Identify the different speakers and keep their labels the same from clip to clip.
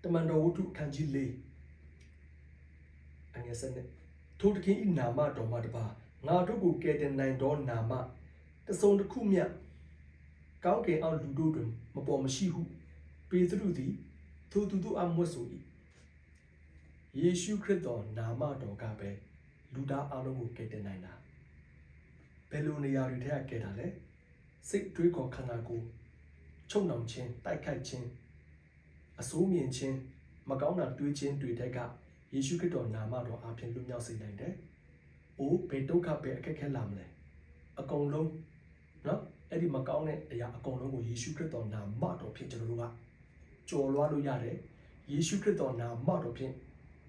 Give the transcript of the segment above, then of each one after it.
Speaker 1: တမန်တော်ဝတ္ထုအခန်းကြီး၄အငယ်7ထိုတခင်ဤနာမတော်မှာတပါငါတို့ကိုကယ်တင်နိုင်သောနာမတစုံတစ်ခုမြတ်ကောင်းကင်အောက်လူတို့တွင်မပေါ်မရှိဟုပေတရုသည်ထိုသူတို့အမွတ်ဆို၏ယေရှုခရစ်တော်နာမတော်ကပဲလူသားအလုံးကိုကယ်တင်နိုင်တာဘယ်လိုနေရာတွေထက်ကယ်တာလဲစိတ်တွေးခေါ်ခန္ဓာကိုယ်ချုပ်နှောင်ခြင်းတိုက်ခိုက်ခြင်းအဆိုးမြင်ခြင်းမကောင်းတာတွေးခြင်းတွေထက်ကယေရှုခရစ်တော်နာမတော်အပြင်လွတ်မြောက်စေနိုင်တယ်။အိုးဘယ်ဒုက္ခပဲအခက်ခဲလာမလဲအကုန်လုံးနော်အဲ့ဒီမကောင်းတဲ့အရာအကုန်လုံးကိုယေရှုခရစ်တော်နာမတော်ဖြင့်ကျွန်တော်တို့ကကျော်လွှားလို့ရတယ်။ယေရှုခရစ်တော်နာမတော်ဖြင့်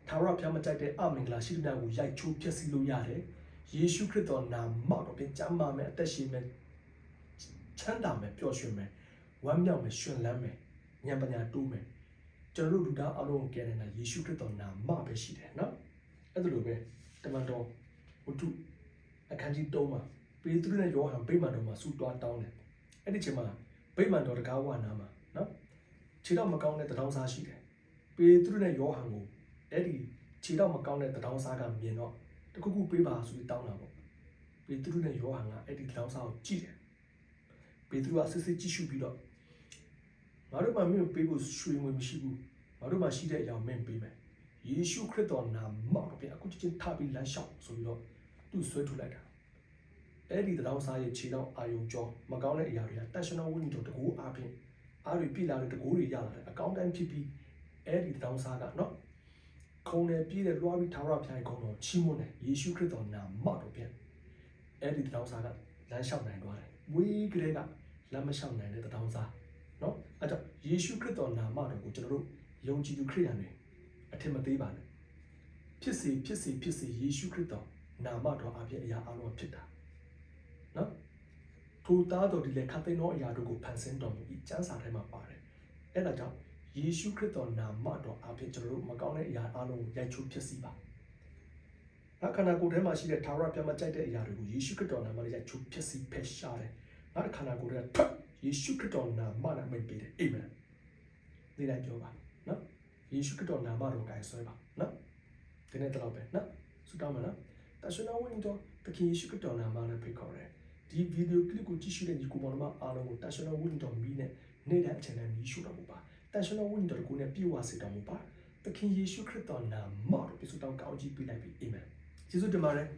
Speaker 1: သာရဖျားမကြိုက်တဲ့အမင်္ဂလာရှိတဲ့ကိုရိုက်ချိုးဖျက်ဆီးလို့ရတယ်။ယေရှုခရစ်တော်နာမတော်ဖြင့်ကျမ်းမာမယ်အသက်ရှင်မယ်ချမ်းသာမယ်ပျော်ရွှင်မယ်ဝမ်းမြောက်မယ်ရှင်လန်းမယ်ဉာဏ်ပညာတိုးမယ်ကျွန်တော်တို့လူသားအလုံးကိုကယ်တင်တာယေရှုခရစ်တော်နာမပဲရှိတယ်နော်အဲ့ဒါလိုပဲတမန်တော်ဝတ္ထုအခန်းကြီး3မှာပေတရုနဲ့ယောဟန်ဗိမာန်တော်မှာဆုတောင်းတောင်းတယ်အဲ့ဒီချိန်မှာဗိမာန်တော်တကားဝနာမှာနော်ခြေတော့မကောင်းတဲ့တထောင်စားရှိတယ်ပေတရုနဲ့ယောဟန်ကိုအဲ့ဒီခြေတော့မကောင်းတဲ့တထောင်စားကမြင်တော့တခုခုပေးပါဆိုပြီးတောင်းတာပေါ့ပေတရုနဲ့ယောဟန်ကအဲ့ဒီတထောင်စားကိုကြည့်တယ်ပေတရုကစစ်စစ်ကြည့်ရှုပြီးတော့ငါတို့မှမင်းပေးဖို့ရွှေငွေမရှိဘူးငါတို့မှရှိတဲ့အရာမင်းပေးမယ်ယေရှုခရစ်တော်နာမတော်ဖြင့်အခုချင်းထပြီးလမ်းလျှောက်ဆိုပြီးတော့သူ့ဆွဲထုတ်လိုက်တာအဲ့ဒီတောင်စားရဲ့ခြေတော်အာယုံကျော်မကောင်းတဲ့အရာတွေကတန်ရှင်တော်ဝိညာဉ်တော်တကူအားဖြင့်အားတွေပြည့်လာတဲ့တကူတွေရလာတယ်အကောင်းတိုင်းဖြစ်ပြီးအဲ့ဒီတောင်စားကနော်ခုံတယ်ပြည့်တဲ့လွှားပြီးထာဝရဘုရားကိုတော်ချီးမွမ်းတယ်ယေရှုခရစ်တော်နာမတော်ဖြင့်အဲ့ဒီတောင်စားကလမ်းလျှောက်နိုင်သွားတယ်ဝေးကလေးကလမ်းမလျှောက်နိုင်တဲ့တောင်စားနော်အဲ့တော့ယေရှုခရစ်တော်နာမတော်ကိုကျွန်တော်တို့ယုံကြည်သူခရစ်ယာန်တွေအထင်မသေးပါနဲ့ဖြစ်စေယေရှုခရစ်တော်နာမတော်အပြင်အရာအလုံးဖြစ်တာနော်ထိုသားတော်ဒီလေခတ်သိမ်းသောအရာတို့ကိုဖန်ဆင်းတော်မူပြီးကျမ်းစာထဲမှာပါတယ်အဲ့ဒါကြောင့်ယေရှုခရစ်တော်နာမတော်အပြင်ကျွန်တော်တို့မကောင်းတဲ့အရာအလုံးကိုရိုက်ချိုးဖြစ်စီပါနောက်ခန္ဓာကိုယ်ထဲမှာရှိတဲ့ထာဝရဘုရားမကြိုက်တဲ့အရာတွေကိုယေရှုခရစ်တော်နာမနဲ့ရိုက်ချိုးဖြစ်စီဖယ်ရှားတယ်နောက်ခန္ဓာကိုယ်ထဲကယေရှုခရစ်တော်နာမနဲ့မိတ်ပေးတယ်အာမင်ဒီတိုင်းပြောပါနော်ယေရှုခရစ်တော်နာမတော်ကိုင်ဆွဲပါနော်ဒီနေ့တော့ပဲနော်ဆုတောင်းမယ်နော်တန်ရှင်တော်ဝိညာဉ်တော်တခင်ယေရှုခရစ်တော်နာမနဲ့ဖိတ်ခေါ်တယ်ဒီဗီဒီယိုကလစ်ကိုကြည့်ရှုတဲ့ညီကိုမောင်နှမအားလုံးကိုတန်ရှင်တော်ဝိညာဉ်တော်မီးနဲ့နေ့တိုင်းအချိန်တိုင်းမီးရှို့တော်မူပါတန်ရှင်တော်ဝိညာဉ်တော်ကိုနဲ့ပြေဝစေတော်မူပါတခင်ယေရှုခရစ်တော်နာမတော်ပြဆုတောင်းကောင်းကြီးပေးလိုက်ပြီအာမင်ယေရှုတင်ပါတယ်